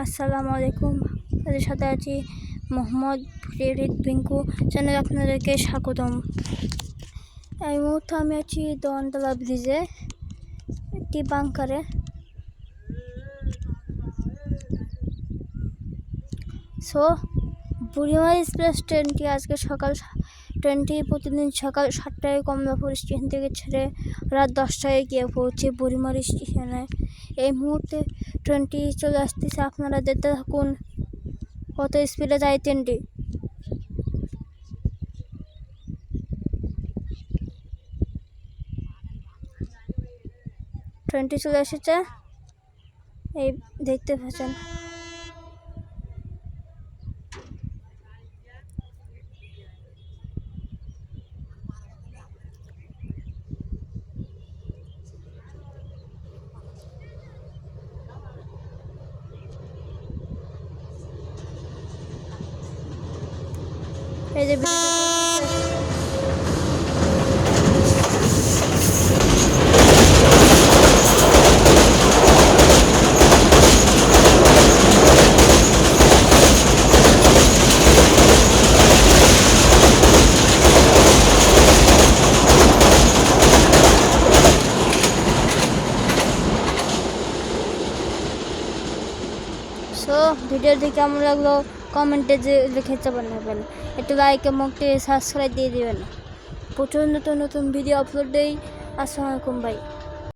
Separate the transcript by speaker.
Speaker 1: আসসালামু আলাইকুম। তাদের সাথে আছি মোহাম্মদ ফরিদ পিঙ্কু চ্যানেলে আপনাদেরকে স্বাগতম। এই মুহূর্তে আমি আছি দোয়ানতলা ব্রিজে একটি বাংকারে। বুড়িমারি এক্সপ্রেস ট্রেনটি প্রতিদিন সকাল 7টায় কমলাপুর স্টেশন থেকে ছেড়ে রাত 10টায় গিয়ে পৌঁছে বুড়িমারি স্টেশনে। এই মুহূর্তে ট্রেনটি চলে আসতেছে, আপনারা দেখতে থাকুন কত স্পিডে যায় ট্রেনটি। ট্রেনটি চলে এসেছে, এই দেখতে পাচ্ছেন। এই যে ভিডিওটি কেমন লাগলো কমেন্টে লিখে জানাবেন। একটু লাইক এবং সাবস্ক্রাইব দিয়ে দিবেন। প্রচুর নতুন ভিডিও আপলোড দেই। আসসালামু আলাইকুম ভাই।